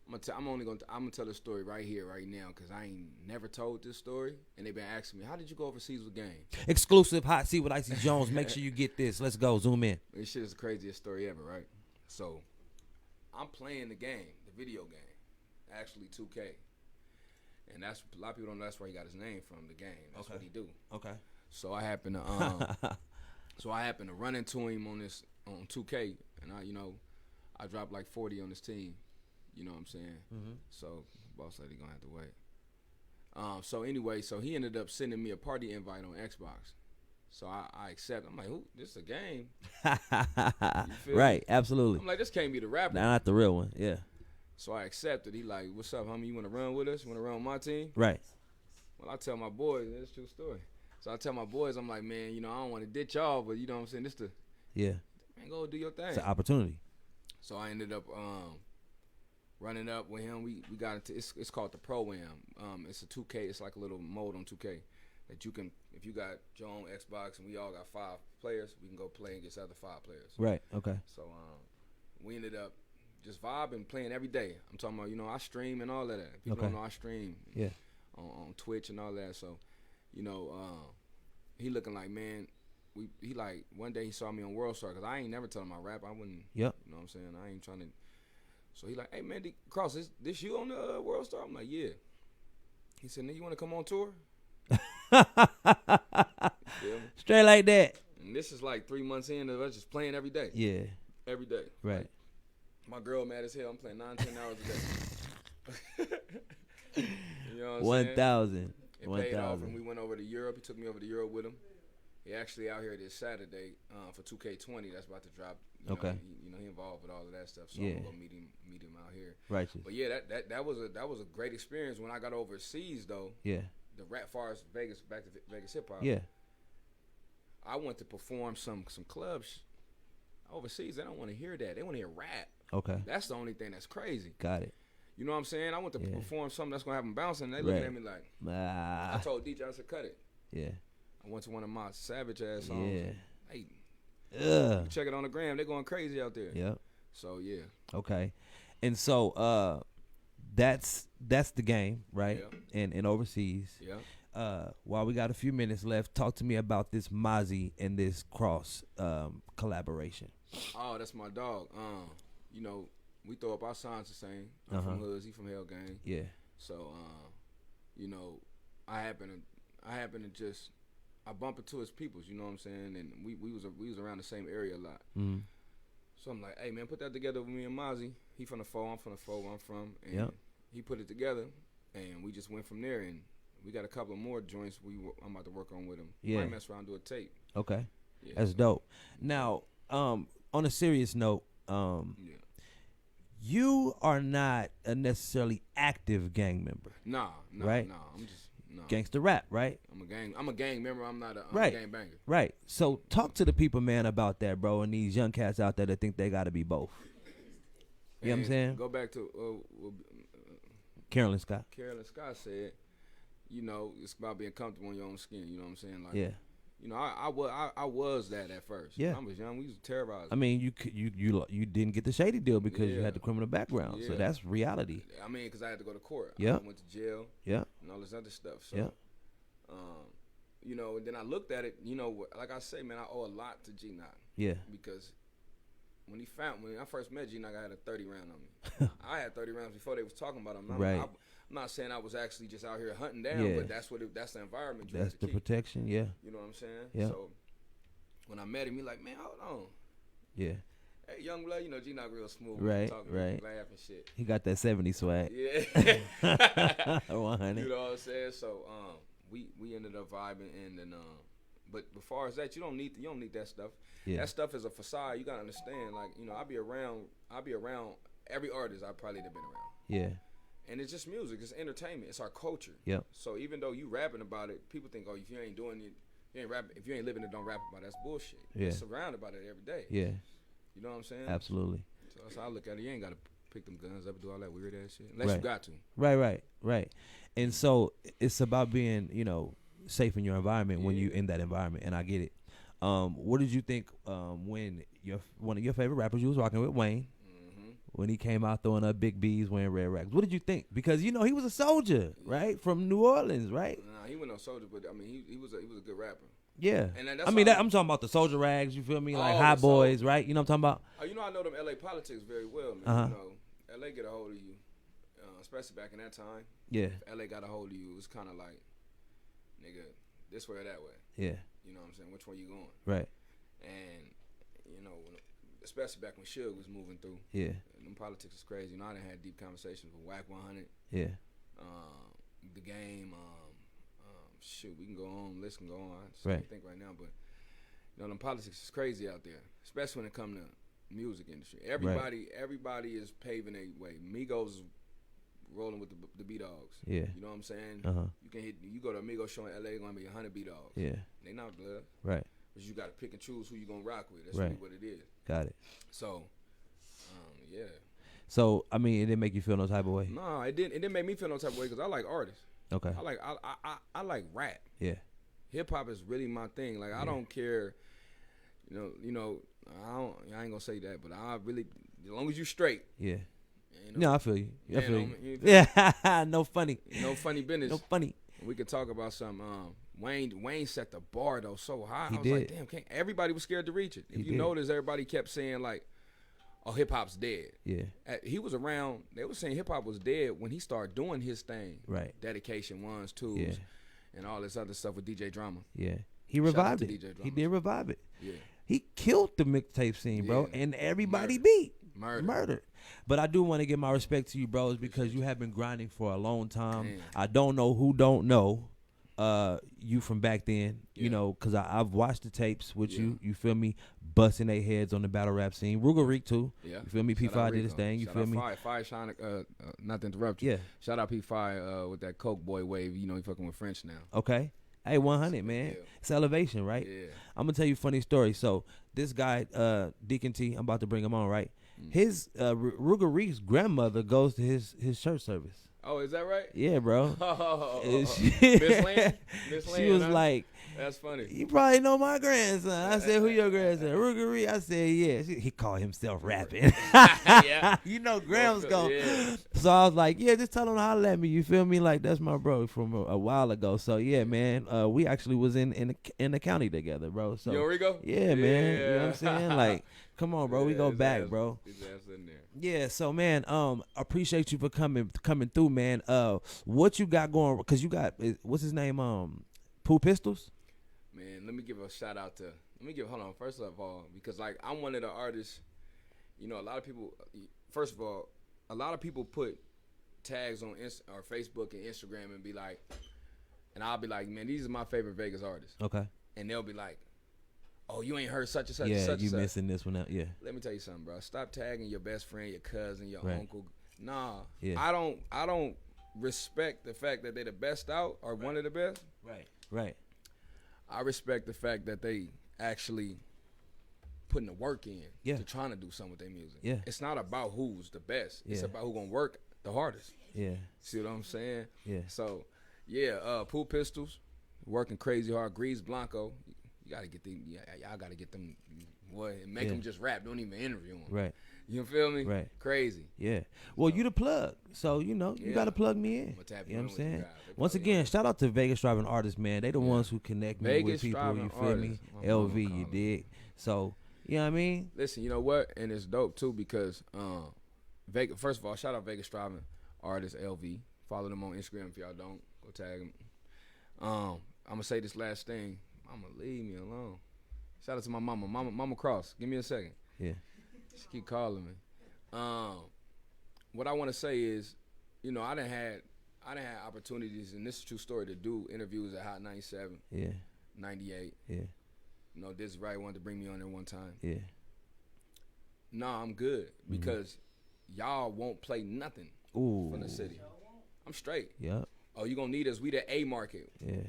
I'm gonna tell the story right here, right now, because I ain't never told this story, and they've been asking me, how did you go overseas with game? Exclusive hot seat with Icy Jones. Make sure you get this. Let's go. Zoom in. This shit is the craziest story ever, right? So, I'm playing the game, the video game, actually 2K, and that's a lot of people don't know that's where he got his name from. The game. That's what he do. Okay. So I happen to run into him on 2K, and I dropped like 40 on this team. You know what I'm saying? Mm-hmm. So boss lady gonna have to wait. So anyway, so he ended up sending me a party invite on Xbox. So I accept. I'm like, "Ooh, this is a game." You feel Right, me? absolutely. I'm like, this can't be the rapper. Nah, not the real one. Yeah. So I accepted. He like, "What's up, homie? You want to run with us? You want to run with my team?" Right. Well, I tell my boys, it's a true story. So I tell my boys, I'm like, man, I don't want to ditch y'all, but you know what I'm saying? This Yeah. man, go do your thing. It's an opportunity. So I ended up running up with him. We got into it's called the Pro-Am. It's a 2K. It's like a little mode on 2K that you can, if you got your own Xbox and we all got 5 players, we can go play against other 5 players. Right. Okay. So we ended up just vibing, playing every day. I'm talking about, I stream and all of that. People don't know I stream. Yeah. On Twitch and all that. So, he looking like, man, he like, one day he saw me on World Star, because I ain't never tell him I rap. I wouldn't, Yep. You know what I'm saying? I ain't trying to. So he like, hey, man, Cross, this you on the World Star? I'm like, yeah. He said, nigga, you want to come on tour? Straight like that. And this is like 3 months in of us just playing every day. Yeah. Every day. Right. Like, my girl mad as hell. I'm playing 9-10 hours a day. You know what I'm saying? 1,000. It paid off, and we went over to Europe. He took me over to Europe with him. He actually out here this Saturday for 2K20. That's about to drop. Okay. He involved with all of that stuff. So Yeah. I'm gonna meet him out here. Righteous. But yeah, that was a great experience. When I got overseas though, Yeah. the rap far as Vegas, back to Vegas hip hop. Yeah. I went to perform some clubs overseas. They don't want to hear that. They want to hear rap. Okay. That's the only thing that's crazy. Got it. You know what I'm saying? I went to Yeah. perform something that's gonna have them bouncing. And they looking Right. at me like, Ah. I told DJ, I said, cut it. Yeah. I went to one of my Savage ass songs. Yeah. Hey, Ugh. check it on the gram. They're going crazy out there. Yep. So yeah. Okay. And so that's the game, right? Yeah. And overseas. Yeah. While we got a few minutes left, talk to me about this Mozzie and this Cross collaboration. Oh, that's my dog. We throw up our signs the same. I'm from Hoods. He from Hell Gang. Yeah. So, I happen to just I bump into his peoples. You know what I'm saying? And we was around the same area a lot. Mm-hmm. So I'm like, hey man, put that together with me and Mozzie. He from the 4, I'm from the 4 where I'm from. And Yep. he put it together, and we just went from there. And we got a couple of more joints I'm about to work on with him. Yeah. Might mess around and do a tape. Okay. Yeah. That's dope. Now, on a serious note, Yeah. you are not a necessarily active gang member. Nah. Right? Nah. I'm just Gangster rap, right? I'm a gang member. I'm not a Right. gang banger. Right. So talk to the people, man, about that, bro, and these young cats out there that think they got to be both. You know what I'm And saying? Go back to Carolyn Scott. Carolyn Scott said, you know, it's about being comfortable in your own skin. You know what I'm saying? Like, Yeah. You know, I was that at first. Yeah. I was young. We used to terrorize. I mean, you didn't get the shady deal because you Yeah. had the criminal background. So Yeah. that's reality. I mean, because I had to go to court. Yeah. I went to jail. Yeah. And all this other stuff. So, Yeah. you know, and then I looked at it. You know, like I say, man, I owe a lot to G Knock Yeah. because when I first met G Knock, I had a 30 round on me. I had 30 rounds before they was talking about him. Right. I'm not saying I was actually just out here hunting down, Yeah. but that's the environment. That's the keep. protection. Yeah. You know what I'm saying? Yeah. So when I met him, he like, man, hold on. Yeah. Hey, young blood, you know, G Knock real smooth. Right, Talking, right. laugh and shit. He got that 70 swag. Yeah. 100. You know what I'm saying? So we ended up vibing, and then but as far as that, you don't need that stuff. Yeah. That stuff is a facade. You gotta understand. Like, you know, I'll be around every artist I probably have been around. Yeah. And it's just music. It's entertainment. It's our culture. Yep. So even though you rapping about it, people think, oh, if you ain't doing it, you ain't rapping. If you ain't living it, don't rap about it. That's bullshit. Yeah. You're surrounded by it every day. Yeah. You know what I'm saying? Absolutely. So that's how I look at it. You ain't gotta pick them guns up and do all that weird ass shit unless you got to. Right. And so it's about being, you know, safe in your environment when you in that environment, and I get it. What did you think when one of your favorite rappers, you was rocking with Wayne, when he came out throwing up big B's wearing red racks? What did you think? Because you know he was a soldier, right, from New Orleans, right? Nah, he wasn't no soldier, but I mean he was a good rapper. Yeah, and that's I'm talking about the soldier rags. You feel me? Like Hot Boys, right? You know what I'm talking about? Oh, you know I know them LA politics very well, man. You know, LA get a hold of you, especially back in that time. Yeah, if LA got a hold of you. It was kind of like, nigga, this way or that way. Yeah, you know what I'm saying? Which way you going? Right. And you know, especially back when Suge was moving through. Yeah. And them politics is crazy. You know, I done had deep conversations with Whack 100. Yeah. The Game. Shoot, we can go on. List can go on. I just right. can't think right now, but you know, them politics is crazy out there, especially when it comes to music industry. Everybody is paving a way. Migos rolling with the B-Dogs. Yeah. You know what I'm saying? You go to a Migos show in LA, gonna be 100 B-Dogs. Yeah. They not blood. Right. But you gotta pick and choose who you gonna rock with. That's right. really what it is. Got it. So, yeah. So I mean, it didn't make you feel no type of way. No, it didn't make me feel no type of way because I like artists. Okay. I like rap. Yeah. Hip hop is really my thing. Like I don't care. You know. I ain't gonna say that, but I really, as long as you straight. Yeah. You know, no, I feel you. I feel you. Yeah. No funny. No funny business. No funny. We could talk about some. Wayne set the bar though so high. He I was did. like, damn, everybody was scared to reach it. If you notice, everybody kept saying like, "Oh, hip hop's dead." Yeah. He was around. They were saying hip hop was dead when he started doing his thing. Right. Dedication, ones, twos, and all this other stuff with DJ Drama. Yeah. He revived it. He did revive it. Yeah. He killed the mixtape scene, bro, and everybody beat. Murdered. But I do want to give my respect to you, bros, because you have been grinding for a long time. Damn. I don't know who don't know you from back then, you know, because I've watched the tapes with you. You feel me? Busting their heads on the battle rap scene. Ruger Reek, too. Yeah. You feel me? P5 did his thing. You feel me? Fi Shine, not to interrupt you. Yeah. Shout out P5 with that Coke Boy wave. You know, he fucking with French now. Okay. Hey, 100, man. Yeah. It's elevation, right? Yeah. I'm going to tell you a funny story. So, this guy, Deacon T, I'm about to bring him on, right? His, Ruger Reek's grandmother goes to his church service. Oh, is that right? Yeah, bro. Miss Land? She was like, that's funny. You probably know my grandson. I said, who your grandson? Ruger Reek. I said, yeah. He called himself rapping. Yeah. You know, Graham's gone. Yeah. So I was like, yeah, just tell him to holler at me. You feel me? Like, that's my bro from a while ago. So, yeah, man, we actually was in the county together, bro. So, Yo, Rico? Yeah, man. You know what I'm saying? Like, come on, bro. We go back, bro. His ass in there. Yeah, so man, appreciate you for coming through, man. What you got going? Because you got what's his name? Pooh Pistols. Man, let me give a shout out to. Hold on. First of all, because like I'm one of the artists. You know, a lot of people. First of all, a lot of people put tags on or Facebook and Instagram and be like, and I'll be like, man, these are my favorite Vegas artists. Okay. And they'll be like, oh, you ain't heard such and such. Yeah, and such you and such. missing this one out. Yeah. Let me tell you something, bro. Stop tagging your best friend, your cousin, your Right. uncle. Nah, Yeah. I don't respect the fact that they the best out or one of the best. Right. I respect the fact that they actually putting the work in to trying to do something with their music. Yeah. It's not about who's the best. It's Yeah. about who gonna work the hardest. Yeah. See what I'm saying? Yeah. So, yeah, Pool Pistols, working crazy hard. Grease Blanco, you gotta get them. Y'all gotta get them. Boy, make them just rap. Don't even interview them. Right. You feel me? Right. Crazy. Yeah. Well, you the plug, so you gotta plug me in. You know what I'm saying? Once again, shout out to Vegas Driving Artists, man. They the ones who connect me with people. You feel me? LV, you dig? So, you know what I mean? Listen, you know what? And it's dope too because Vegas. First of all, shout out Vegas Driving Artists LV. Follow them on Instagram if y'all don't. Go tag them. I'm gonna say this last thing. Mama, leave me alone. Shout out to my Mama Cross. Give me a second. Yeah. She keep calling me. What I want to say is, I done had opportunities, and this is a true story, to do interviews at Hot 97. Yeah. 98. Yeah. This right wanted to bring me on there one time. Yeah. No, I'm good because y'all won't play nothing from the city. I'm straight. Yep. Oh, you gonna need us? We the A market. Yeah.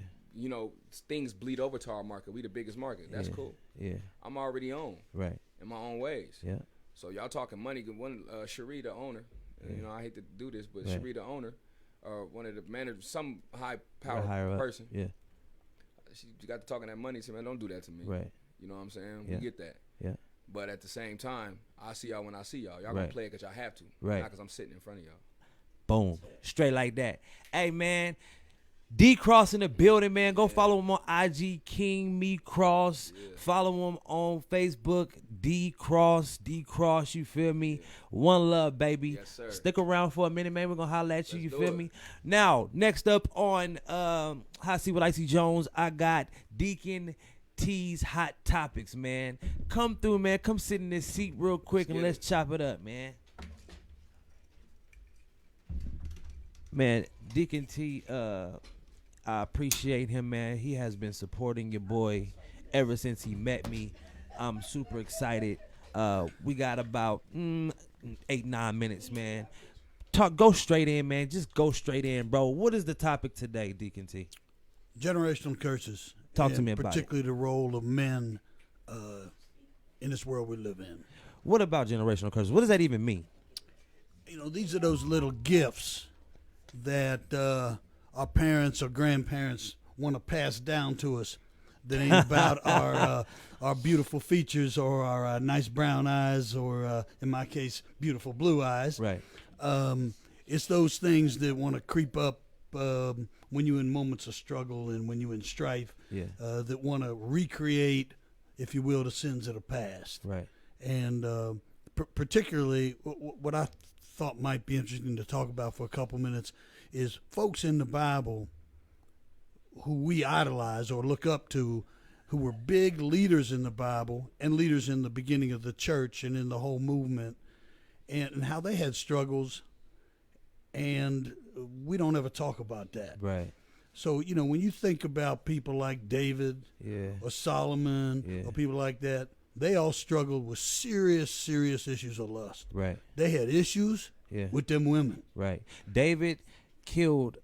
Things bleed over to our market. We the biggest market. That's cool. Yeah. I'm already on. Right. In my own ways. Yeah. So y'all talking money. One Cherie, the owner. I hate to do this, but Cherie, the owner, one of the managers, some high power person. Yeah. She got to talking that money. She said, man, don't do that to me. Right. You know what I'm saying? Yeah. We get that. Yeah. But at the same time, I see y'all when I see y'all. Y'all gonna play it because y'all have to. Right. Not because I'm sitting in front of y'all. Boom. Straight like that. Hey, man. D-Cross in the building, man. Go follow him on IG, King Me Cross. Yeah. Follow him on Facebook, D-Cross, you feel me? Yeah. One love, baby. Yes, sir. Stick around for a minute, man. We're going to holler at you, Let's you feel me? Now, next up on Hotseat with Icy Jones, I got Deacon T's Hot Topics, man. Come through, man. Come sit in this seat real quick and let's chop it up, man. Man, Deacon T, I appreciate him, man. He has been supporting your boy ever since he met me. I'm super excited. We got about 8-9 minutes, man. Go straight in, man. Just go straight in, bro. What is the topic today, Deacon T? Generational curses. Talk to me about particularly the role of men in this world we live in. What about generational curses? What does that even mean? These are those little gifts that our parents or grandparents want to pass down to us that ain't about our beautiful features or our nice brown eyes or, in my case, beautiful blue eyes. Right. It's those things that want to creep up when you're in moments of struggle and when you're in strife, that want to recreate, if you will, the sins of the past. Right. And particularly what I thought might be interesting to talk about for a couple minutes is folks in the Bible who we idolize or look up to, who were big leaders in the Bible and leaders in the beginning of the church and in the whole movement, and how they had struggles, and we don't ever talk about that. Right. So, when you think about people like David or Solomon or people like that, they all struggled with serious issues of lust. Right. They had issues with them women. Right. David killed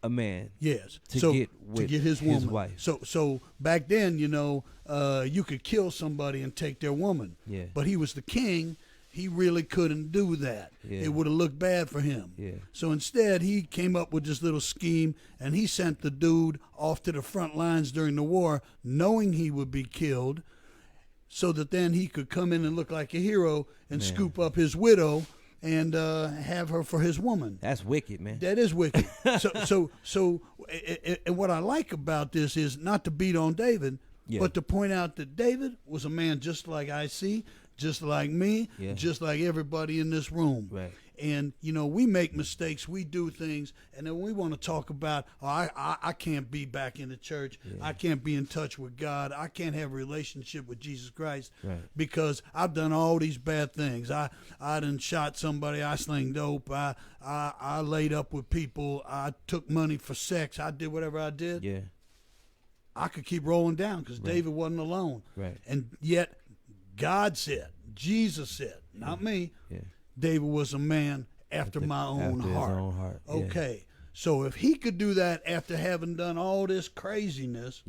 a man. Yes. To get his woman. His wife. So back then, you could kill somebody and take their woman. Yeah. But he was the king. He really couldn't do that. Yeah. It would have looked bad for him. Yeah. So instead, he came up with this little scheme, and he sent the dude off to the front lines during the war, knowing he would be killed, so that then he could come in and look like a hero and scoop up his widow and have her for his woman. That's wicked, man. That is wicked. So, and what I like about this is not to beat on David, but to point out that David was a man just like I see, just like me, just like everybody in this room. Right. And, we make mistakes, we do things, and then we want to talk about, I can't be back in the church, I can't be in touch with God, I can't have a relationship with Jesus Christ because I've done all these bad things. I done shot somebody, I sling dope, I laid up with people, I took money for sex, I did whatever I did. Yeah. I could keep rolling down because David wasn't alone. Right. And yet, God said, Jesus said, not me, David was a man after my own heart. Okay. So if he could do that after having done all this craziness,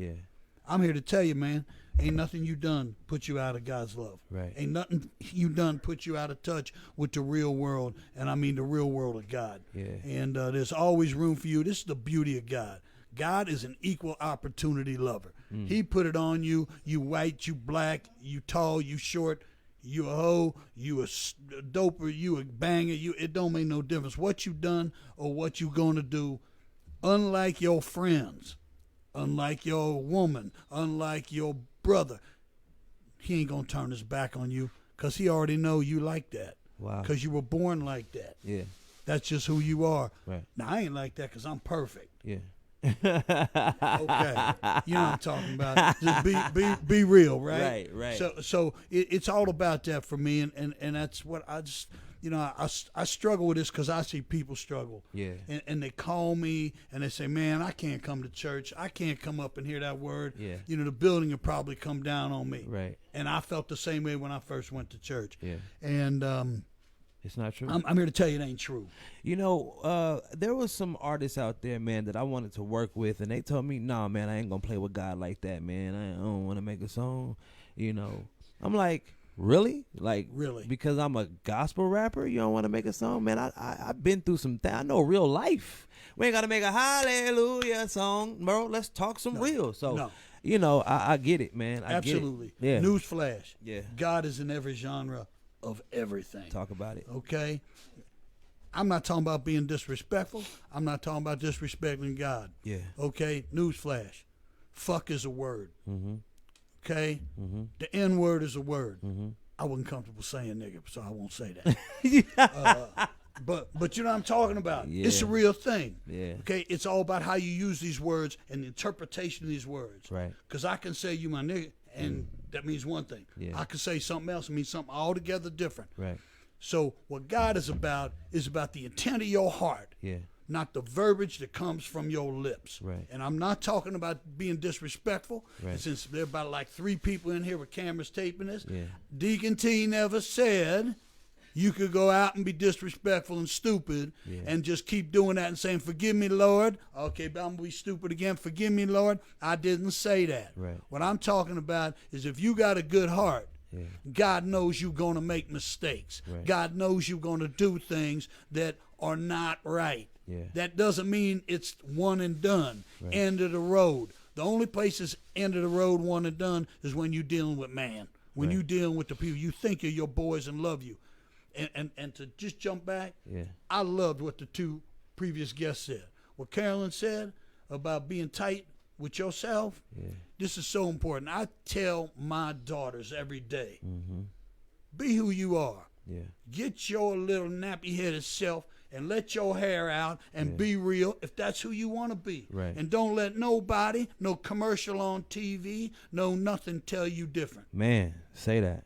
I'm here to tell you, man, Ain't nothing you done put you out of God's love. Right. Ain't nothing you done put you out of touch with the real world, and I mean the real world of God. Yeah. And there's always room for you. This is the beauty of God. God is an equal opportunity lover. He put it on you. You white, you black, you tall, you short, you a hoe, you a doper, you a banger. It don't make no difference what you done or what you gonna do. Unlike your friends, unlike your woman, unlike your brother, he ain't gonna turn his back on you because he already know you like that. Wow. Because you were born like that. Yeah. That's just who you are. Right. Now I ain't like that because I'm perfect. Yeah. Okay, you know what I'm talking about. Just be real, right? Right. So it's all about that for me, and that's what I just, you know, I struggle with this because I see people struggle. Yeah. And they call me and they say, man, I can't come to church. I can't come up and hear that word. Yeah. You know, the building will probably come down on me. Right. And I felt the same way when I first went to church. Yeah. And It's not true. I'm here to tell you it ain't true. You know, there was some artists out there, man, that I wanted to work with, and they told me, nah, man, I ain't gonna play with God like that, man. I don't want to make a song, you know. I'm like, really? Like, Really? Because I'm a gospel rapper, you don't want to make a song? Man, I've been through some things. I know real life. We ain't got to make a hallelujah song, bro. Let's talk some real. So, you know, I get it, man. Absolutely. Get it. Yeah. Newsflash. Yeah. God is in every genre of everything. Talk about it. Okay? I'm not talking about being disrespectful. I'm not talking about disrespecting God. Yeah. Okay? Newsflash. Fuck is a word. Mm-hmm. Okay? Mm-hmm. The N word is a word. Mm-hmm. I wasn't comfortable saying nigga, so I won't say that. But you know what I'm talking about. Yeah. It's a real thing. Yeah. Okay? It's all about how you use these words and the interpretation of these words. Right. Because I can say you my nigga, and that means one thing. Yeah. I can say something else and mean something altogether different. Right. So what God is about the intent of your heart, Yeah. not the verbiage that comes from your lips. Right. And I'm not talking about being disrespectful. Right. And since there are about like 3 people in here with cameras taping this, Yeah. Deacon T never said you could go out and be disrespectful and stupid and just keep doing that and saying, forgive me, Lord. Okay, but I'm going to be stupid again. Forgive me, Lord. I didn't say that. Right. What I'm talking about is if you got a good heart, Yeah. God knows you're going to make mistakes. Right. God knows you're going to do things that are not right. Yeah. That doesn't mean it's one and done, Right. end of the road. The only place is end of the road, one and done, is when you're dealing with man. When Right. you're dealing with the people you think are your boys and love you. And to just jump back, Yeah. I loved what the 2 previous guests said. What Carolyn said about being tight with yourself, Yeah. this is so important. I tell my daughters every day, Mm-hmm. be who you are. Yeah. Get your little nappy-headed self and let your hair out and be real if that's who you want to be. Right. And don't let nobody, no commercial on TV, no nothing tell you different. Man, say that.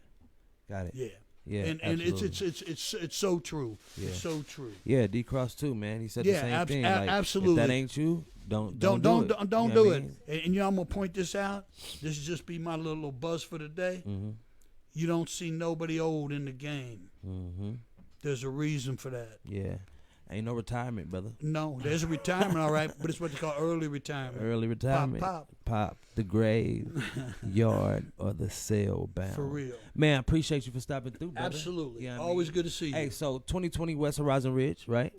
Got it. Yeah. Yeah, and it's so true. Yeah. It's so true. Yeah, D Cross too, man. He said the same thing. Like, absolutely. If that ain't you, don't Don't do do it. it. You know Do what I it. mean? And you know I'm gonna point this out. This will just be my little buzz for the day. Mm-hmm. You don't see nobody old in the game. Mm-hmm. There's a reason for that. Yeah. Ain't no retirement, brother. No, there's a retirement, all right, but it's what they call early retirement. Early retirement. Pop. The grave, yard, or the cell bound. For real. Man, I appreciate you for stopping through, brother. Absolutely. You know what I Always mean? good to see you. Hey, so 2020 West Horizon Ridge, right?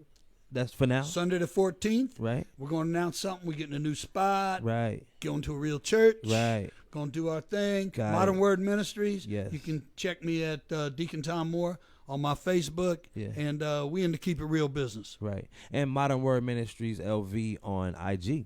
That's for now. Sunday the 14th, Right? we're going to announce something. We're getting a new spot. Right. Going to a real church. Right. Going to do our thing. Got Modern it. Word Ministries. Yes. You can check me at Deacon Tom Moore on my Facebook. Yeah. And we in the Keep It Real business. Right. And Modern Word Ministries LV on IG.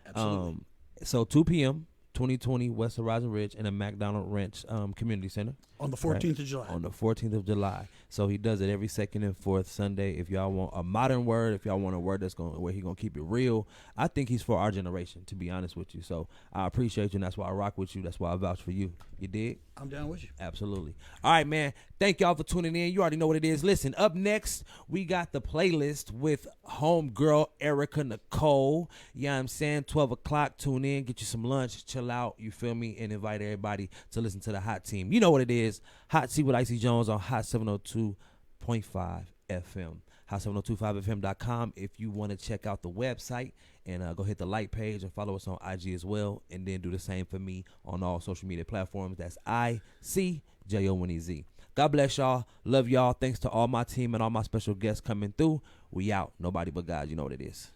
Absolutely. So 2 p.m., 2020 West Horizon Ridge in a McDonald Ranch Community Center. On the 14th of July. On the 14th of July. So he does it every second and fourth Sunday. If y'all want a modern word, if y'all want a word that's where he gonna keep it real, I think he's for our generation, to be honest with you. So I appreciate you, and that's why I rock with you. That's why I vouch for you. You dig? I'm down with you. Absolutely. All right, man. Thank y'all for tuning in. You already know what it is. Listen, up next, we got the playlist with homegirl Erica Nicole. You know what I'm saying? 12 o'clock, tune in, get you some lunch, chill out, you feel me, and invite everybody to listen to the Hot Team. You know what it is. Hotseat with Icy Jones on Hot 702.5 FM. hot7025fm.com if you want to check out the website, and go hit the like page and follow us on IG as well, and then do the same for me on all social media platforms. That's ICJONEZ. God bless y'all. Love y'all. Thanks to all my team and all my special guests coming through. We out. Nobody but God. You know what it is.